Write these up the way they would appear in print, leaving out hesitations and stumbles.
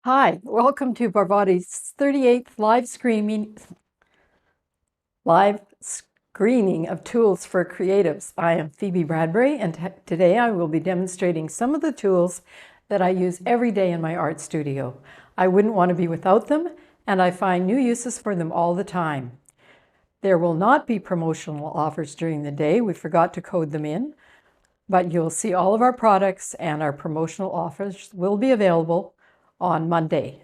Hi, welcome to Barvotti's 38th live screening of tools for creatives. I am Phoebe Bradbury, and today I will be demonstrating some of the tools that I use every day in my art studio. I wouldn't want to be without them, and I find new uses for them all the time. There will not be promotional offers during the day. We forgot to code them in, but you'll see all of our products and our promotional offers will be available on Monday.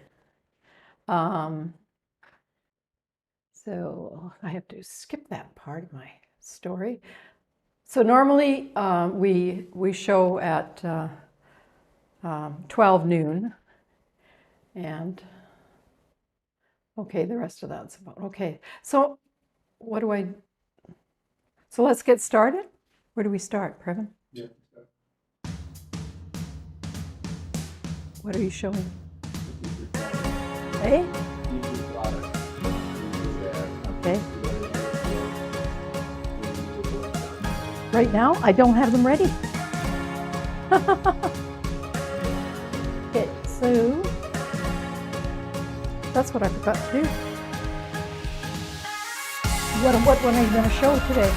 So I have to skip that part of my story. So normally we show at 12 noon, and okay, the rest of that's about okay. So what do I? So let's get started. Where do we start, Previn? Yeah. What are you showing? Hey? Okay. Right now, I don't have them ready. Okay, so that's what I forgot to do. What one are you going to show today?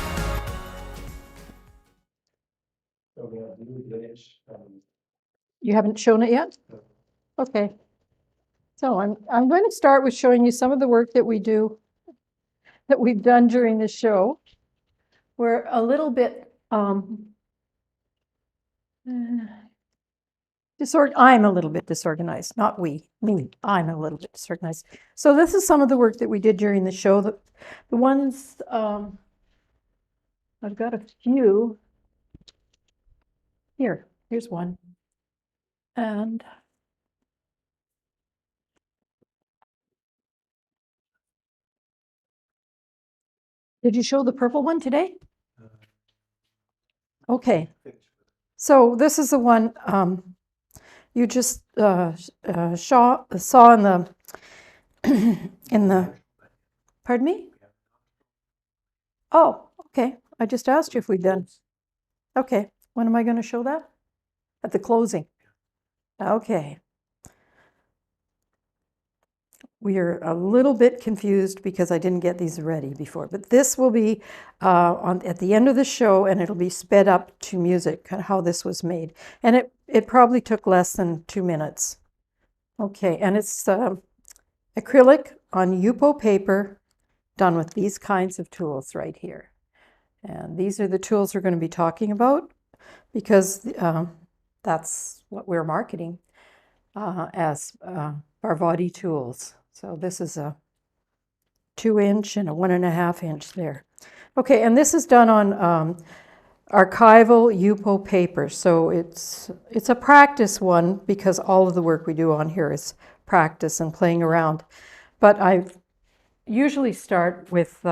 You haven't shown it yet? Okay. So I'm going to start with showing you some of the work that we've done during the show. We're a little bit I'm a little bit disorganized, not me. I'm a little bit disorganized. So this is some of the work that we did during the show. The ones I've got a few here. Here's one, and did you show the purple one today? Okay. So this is the one you just saw in the in the. Pardon me? Oh, okay. I just asked you if we'd done. Okay. When am I going to show that? At the closing. Okay. We are a little bit confused because I didn't get these ready before, but this will be at the end of the show, and it'll be sped up to music, kind of how this was made. And it probably took less than 2 minutes. Okay, and it's acrylic on Yupo paper done with these kinds of tools right here. And these are the tools we're going to be talking about because that's what we're marketing as Barvotti tools. So this is a 2-inch and a 1.5-inch there. Okay, and this is done on archival Yupo paper. So it's a practice one because all of the work we do on here is practice and playing around. But I usually start with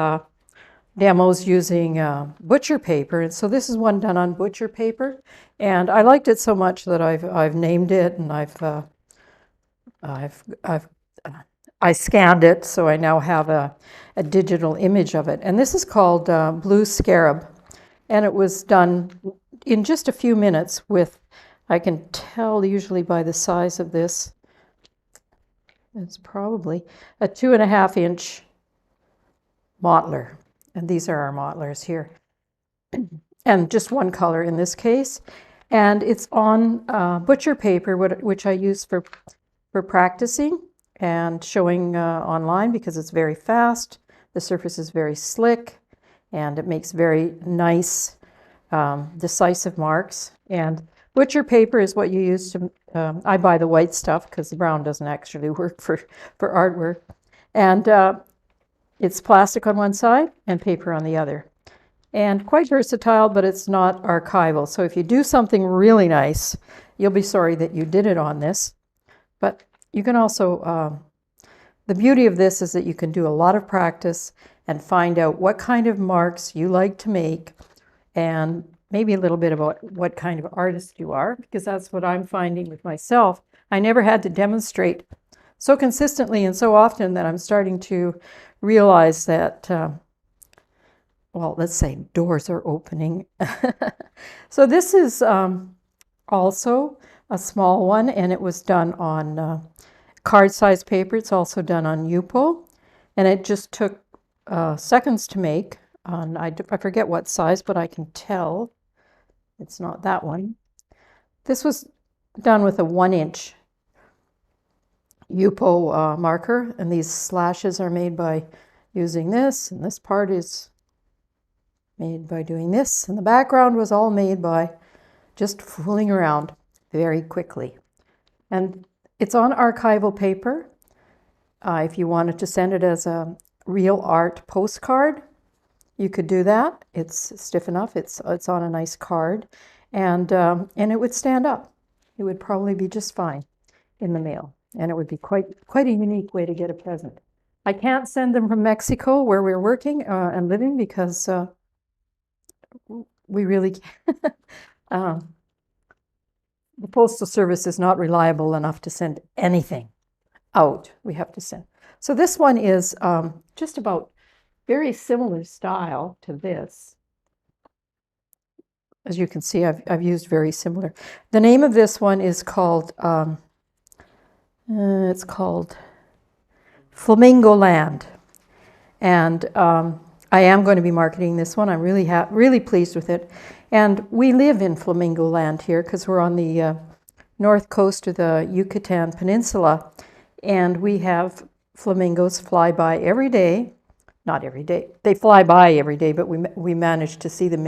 demos using butcher paper, and so this is one done on butcher paper, and I liked it so much that I've named it, and I scanned it, so I now have a digital image of it. And this is called Blue Scarab, and it was done in just a few minutes with, I can tell usually by the size of this, it's probably a 2.5-inch mottler. And these are our mottlers here. And just one color in this case. And it's on butcher paper, which I use for practicing and showing online because it's very fast. The surface is very slick, and it makes very nice, decisive marks. And butcher paper is what you use to, I buy the white stuff because the brown doesn't actually work for artwork. And it's plastic on one side and paper on the other. And quite versatile, but it's not archival. So if you do something really nice, you'll be sorry that you did it on this. But you can also, the beauty of this is that you can do a lot of practice and find out what kind of marks you like to make and maybe a little bit about what kind of artist you are, because that's what I'm finding with myself. I never had to demonstrate so consistently and so often that I'm starting to realize that, well, let's say doors are opening. So this is also a small one, and it was done on card-sized paper. It's also done on Yupo, and it just took seconds to make. I forget what size, but I can tell it's not that one. This was done with a 1-inch Yupo marker, and these slashes are made by using this, and this part is made by doing this, and the background was all made by just fooling around very quickly. And it's on archival paper. If you wanted to send it as a real art postcard, you could do that. It's stiff enough. It's on a nice card, and it would stand up. It would probably be just fine in the mail, and it would be quite a unique way to get a present. I can't send them from Mexico, where we're working and living, because we really can't. The Postal Service is not reliable enough to send anything out. We have to send. So this one is just about very similar style to this. As you can see, I've used very similar. The name of this one is called, it's called Flamingo Land. And I am going to be marketing this one. I'm really pleased with it. And we live in Flamingo Land here because we're on the north coast of the Yucatan Peninsula. And we have flamingos fly by every day. Not every day. They fly by every day, but we manage to see them,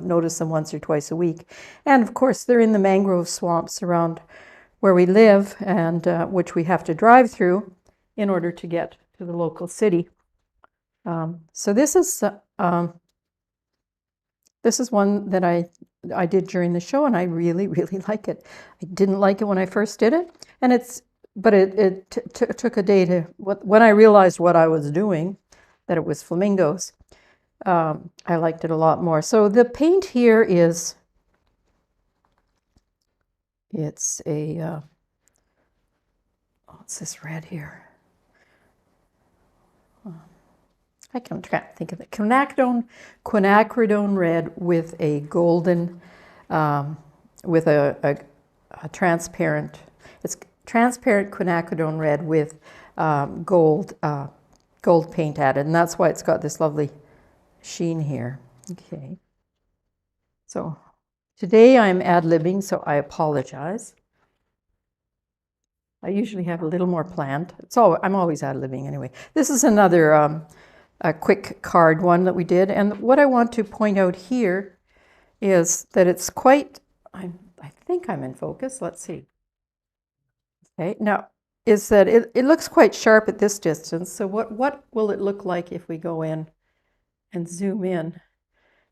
notice them once or twice a week. And of course, they're in the mangrove swamps around where we live, and which we have to drive through in order to get to the local city. So this is one that I did during the show, and I really like it. I didn't like it when I first did it, but it took a day to when I realized what I was doing, that it was flamingos. I liked it a lot more. So the paint here it's a what's this red here? I can't think of it. Quinacridone red with a golden, with a transparent. It's transparent quinacridone red with gold paint added, and that's why it's got this lovely sheen here. Okay. So today I'm ad-libbing, so I apologize. I usually have a little more planned. I'm always ad-libbing anyway. This is another a quick card one that we did, and what I want to point out here is that it's quite, I think I'm in focus. Let's see. Okay, now is that it looks quite sharp at this distance. So what will it look like if we go in and zoom in?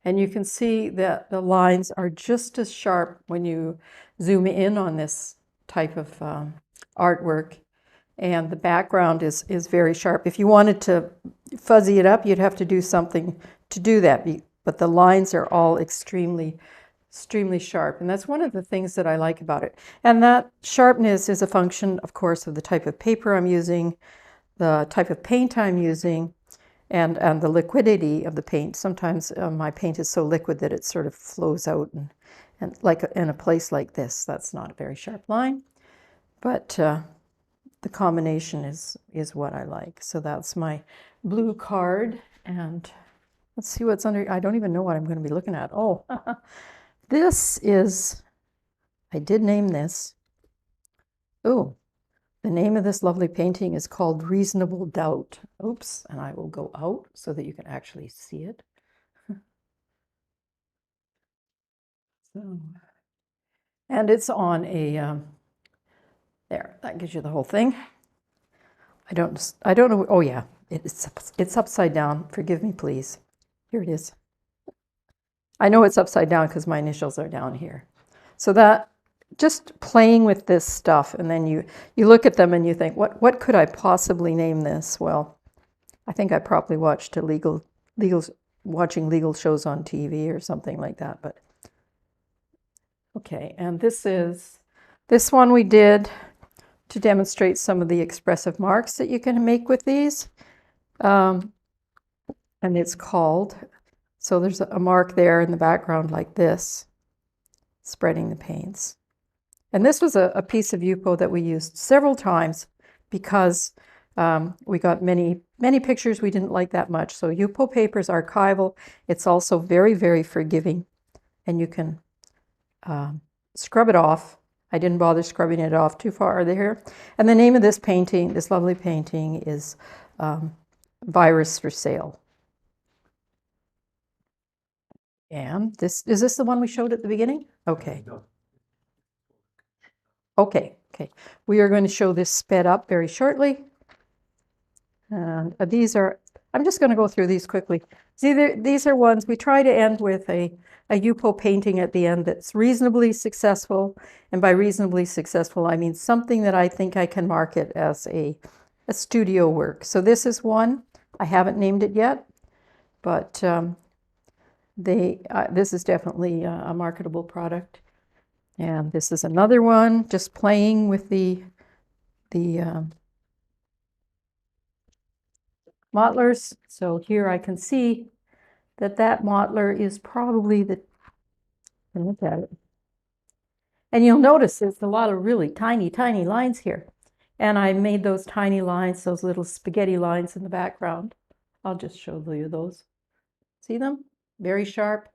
And you can see that the lines are just as sharp when you zoom in on this type of artwork, and the background is very sharp. If you wanted to fuzzy it up, you'd have to do something to do that, but the lines are all extremely sharp, and that's one of the things that I like about it. And that sharpness is a function, of course, of the type of paper I'm using, the type of paint I'm using, and the liquidity of the paint. Sometimes my paint is so liquid that it sort of flows out, and like in a place like this, that's not a very sharp line, but the combination is what I like. So that's my blue card, and let's see what's under. I don't even know what I'm going to be looking at. Oh, this is, I did name this. Oh, the name of this lovely painting is called Reasonable Doubt. Oops, and I will go out so that you can actually see it. So, and it's on a, there, that gives you the whole thing. I don't know, oh yeah, it's upside down. Forgive me, please. Here it is. I know it's upside down because my initials are down here. So that, just playing with this stuff, and then you look at them and you think, what could I possibly name this? Well, I think I probably watched watching legal shows on TV or something like that. But okay, and this one we did to demonstrate some of the expressive marks that you can make with these, and it's called. So there's a mark there in the background like this, spreading the paints. And this was a piece of Yupo that we used several times because we got many pictures we didn't like that much. So Yupo paper is archival. It's also very, very forgiving, and you can scrub it off. I didn't bother scrubbing it off too far there. And the name of this painting, this lovely painting, is Virus for Sale. And is this the one we showed at the beginning? Okay. Okay. We are going to show this sped up very shortly. And these are, I'm just going to go through these quickly. See, these are ones, we try to end with a Yupo painting at the end that's reasonably successful. And by reasonably successful, I mean something that I think I can market as a studio work. So this is one. I haven't named it yet, but this is definitely a marketable product. And this is another one, just playing with the mottlers. So here I can see that mottler is probably look at it. And you'll notice there's a lot of really tiny lines here. And I made those tiny lines, those little spaghetti lines in the background. I'll just show you those. See them? Very sharp.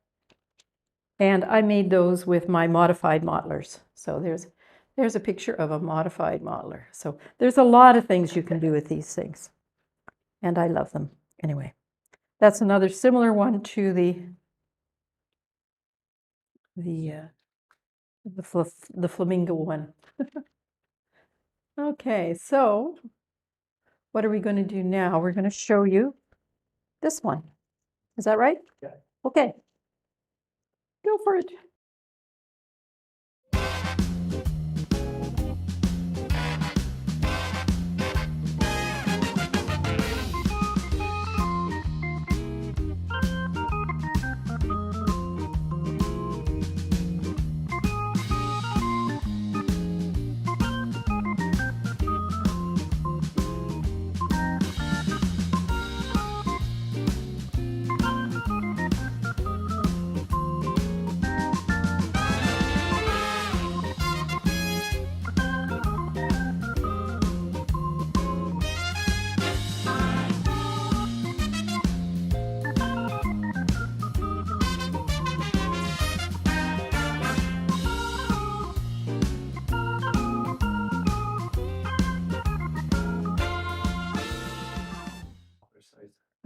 And I made those with my modified mottlers. So there's a picture of a modified mottler. So there's a lot of things you can do with these things. And I love them. Anyway, that's another similar one to the flamingo one. Okay, so what are we going to do now? We're going to show you this one. Is that right? Yeah. Okay. Go for it.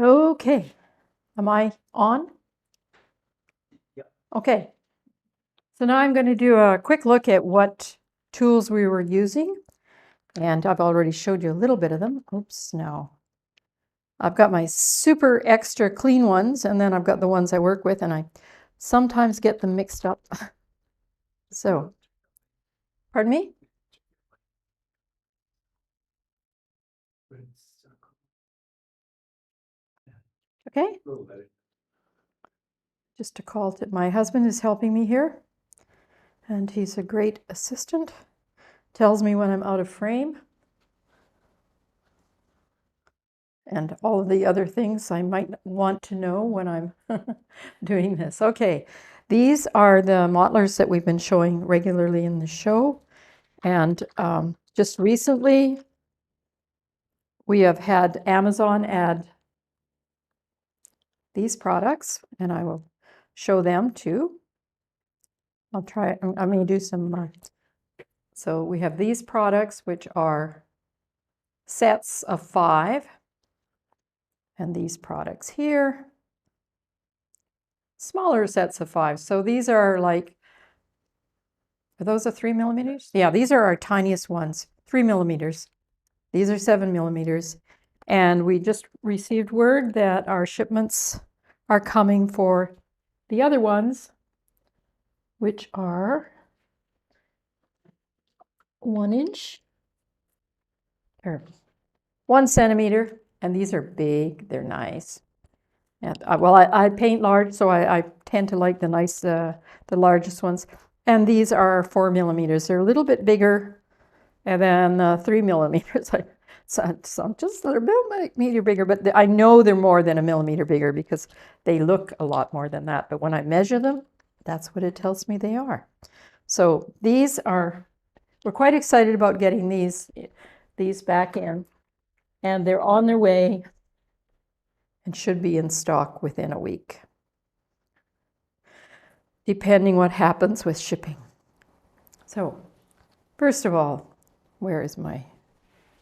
Okay, am I on? Yeah. Okay, so now I'm going to do a quick look at what tools we were using, and I've already showed you a little bit of them. Oops, no. I've got my super extra clean ones, and then I've got the ones I work with, and I sometimes get them mixed up. So, pardon me? Okay. Just to call it, my husband is helping me here, and he's a great assistant. Tells me when I'm out of frame, and all of the other things I might want to know when I'm doing this. Okay, these are the mottlers that we've been showing regularly in the show, and just recently we have had Amazon add these products, and I will show them too. I'll try, I'm going to do some, so we have these products, which are sets of 5, and these products here, smaller sets of 5. So these are like, are those a 3 millimeters? Yeah, these are our tiniest ones, 3 millimeters. These are 7 millimeters. And we just received word that our shipments are coming for the other ones, which are 1 inch or 1 centimeter. And these are big, they're nice. And well, I paint large, so I tend to like the nice, the largest ones. And these are 4 millimeters. They're a little bit bigger, and then 3 millimeters. So just they're about a millimeter bigger, but I know they're more than a millimeter bigger because they look a lot more than that. But when I measure them, that's what it tells me they are. So these are we're quite excited about getting these back in, and they're on their way and should be in stock within a week, depending what happens with shipping. So, first of all, where is my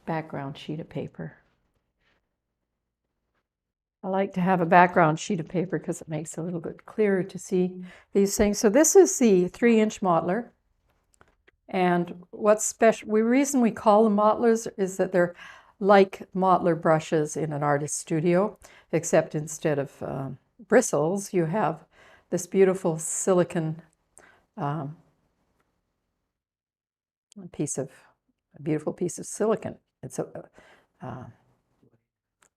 background sheet of paper? I like to have a background sheet of paper because it makes it a little bit clearer to see these things. So this is the 3-inch modeler. And what's special, the reason we call them modelers is that they're like modeler brushes in an artist's studio, except instead of bristles, you have this beautiful silicone beautiful piece of silicone. It's a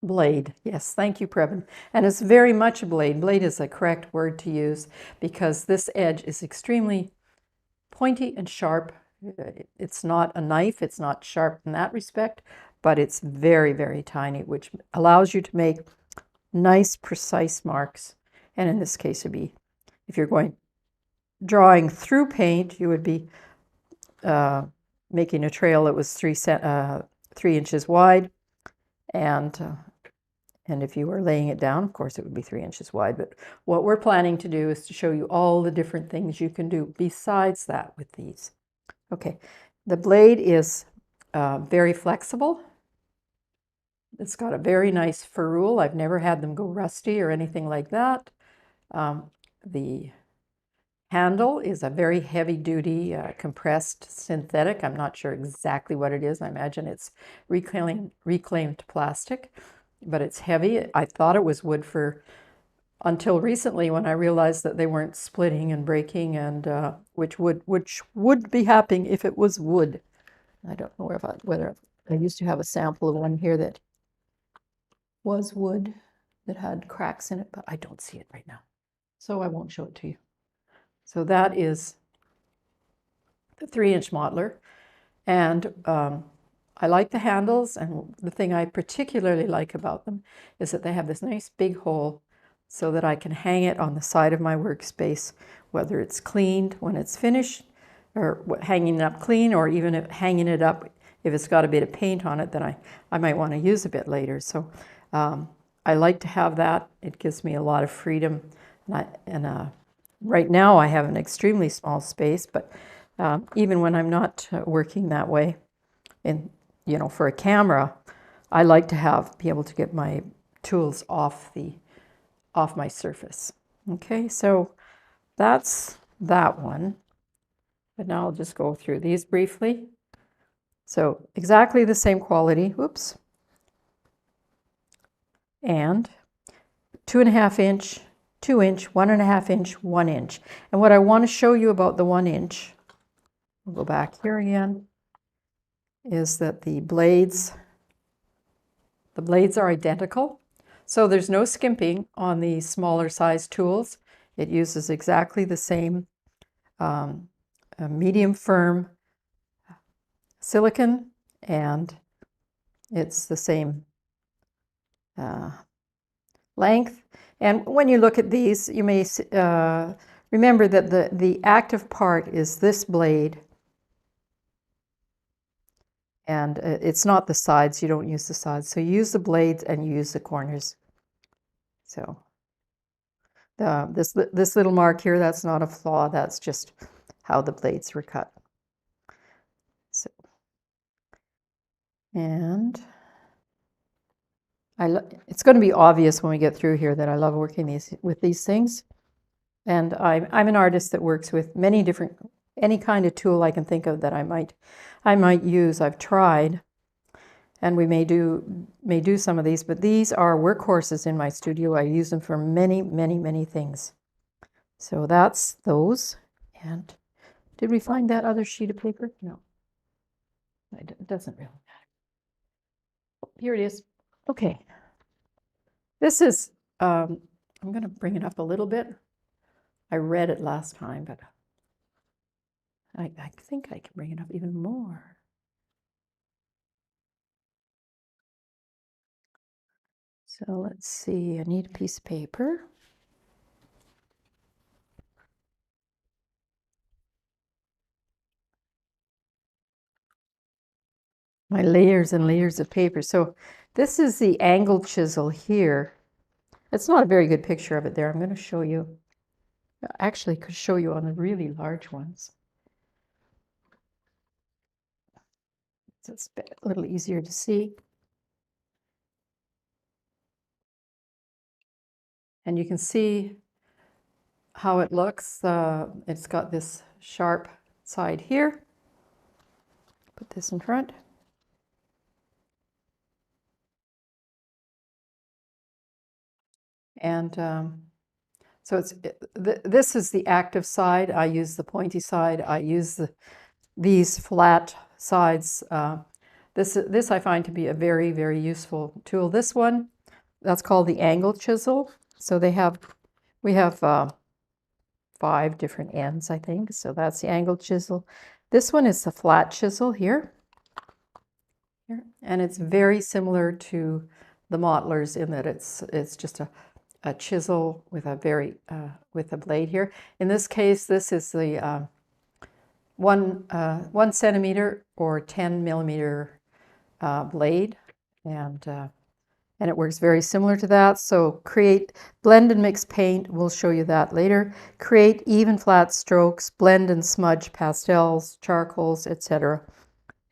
blade. Yes, thank you, Preben. And it's very much a blade. Blade is the correct word to use because this edge is extremely pointy and sharp. It's not a knife. It's not sharp in that respect, but it's very, very tiny, which allows you to make nice, precise marks. And in this case, it'd be, if you're drawing through paint, you would be making a trail that was 3 inches wide, and if you were laying it down, of course, it would be 3 inches wide. But what we're planning to do is to show you all the different things you can do besides that with these. Okay, the blade is very flexible. It's got a very nice ferrule. I've never had them go rusty or anything like that. The handle is a very heavy-duty compressed synthetic. I'm not sure exactly what it is. I imagine it's reclaimed plastic, but it's heavy. I thought it was wood until recently when I realized that they weren't splitting and breaking, and which would be happening if it was wood. I don't know whether I used to have a sample of one here that was wood that had cracks in it, but I don't see it right now, so I won't show it to you. So that is the 3-inch modeler, and I like the handles, and the thing I particularly like about them is that they have this nice big hole so that I can hang it on the side of my workspace, whether it's cleaned when it's finished, or hanging it up clean, or even hanging it up if it's got a bit of paint on it that I might want to use a bit later. So I like to have that. It gives me a lot of freedom, and right now I have an extremely small space, but even when I'm not working that way, for a camera, I like to be able to get my tools off my surface. Okay, so that's that one. But now I'll just go through these briefly. So exactly the same quality. Whoops. And 2.5 inch, 2 inch, 1.5 inch, 1 inch. And what I want to show you about the 1 inch, we'll go back here again, is that the blades are identical. So there's no skimping on the smaller size tools. It uses exactly the same medium firm silicone, and it's the same length. And when you look at these, you may remember that the active part is this blade, and it's not the sides. You don't use the sides. So you use the blades and you use the corners. So this little mark here, that's not a flaw. That's just how the blades were cut. So, and it's going to be obvious when we get through here that I love working with these things. And I'm an artist that works with any kind of tool I can think of that I might use. I've tried, and we may do some of these, but these are workhorses in my studio. I use them for many, many, many things. So that's those. And did we find that other sheet of paper? No. It doesn't really matter. Here it is. Okay. This is, I'm going to bring it up a little bit. I read it last time, but I think I can bring it up even more. So let's see, I need a piece of paper. my layers and layers of paper. So this is the angle chisel here. It's not a very good picture of it there. I'm going to show you. Actually, I could show you on the really large ones. So it's a little easier to see. And you can see how it looks. It's got this sharp side here. Put this in front. And so this is the active side. I use the pointy side. I use these flat sides. This I find to be a very, very useful tool. This one, that's called the angle chisel. So we have 5 different ends, I think. So that's the angle chisel. This one is the flat chisel here. And it's very similar to the Mottler's in that it's just a chisel with a blade here. In this case, this is the 1 centimeter or 10 millimeter blade, and it works very similar to that. So blend and mix paint, we'll show you that later. Create even flat strokes, blend and smudge pastels, charcoals, etc.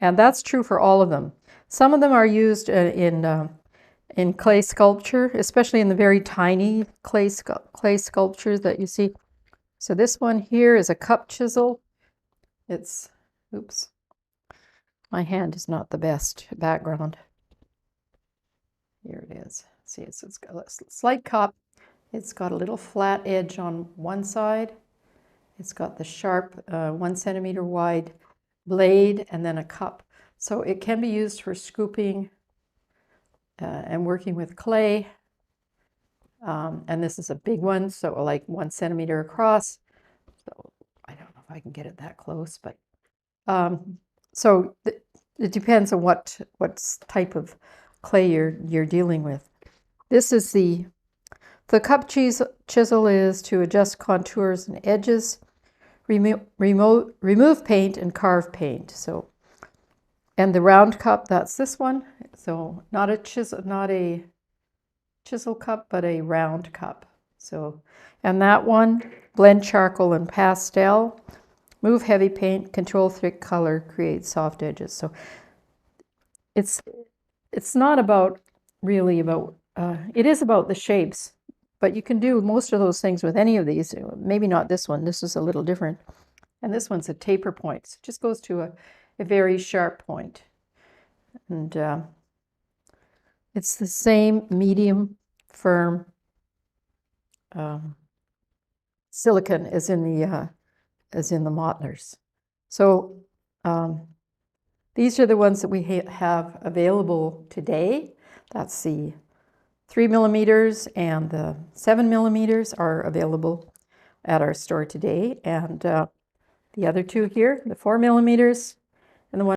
And that's true for all of them. Some of them are used in clay sculpture, especially in the very tiny clay sculptures that you see. So this one here is a cup chisel. Oops, my hand is not the best background. Here it is. See, it's got a slight cup. It's got a little flat edge on one side. It's got the sharp 1 centimeter wide blade and then a cup. So it can be used for scooping and working with clay. And this is a big one, so like 1 centimeter across. So I don't know if I can get it that close, but so it depends on what type of clay you're dealing with. This is the cup chisel is to adjust contours and edges, remove paint and carve paint. So, and the round cup, that's this one. So not a chisel cup, but a round cup. So, and that one, blend charcoal and pastel, move heavy paint, control thick color, create soft edges. So it's not about really about, it is about the shapes, but you can do most of those things with any of these. Maybe not this one. This is a little different. And this one's a taper point. So it just goes to a very sharp point. And it's the same medium firm silicone as in the Mottler's. So these are the ones that we have available today. That's the 3 millimeters and the 7 millimeters are available at our store today. And the other two here, the 4 millimeters and the one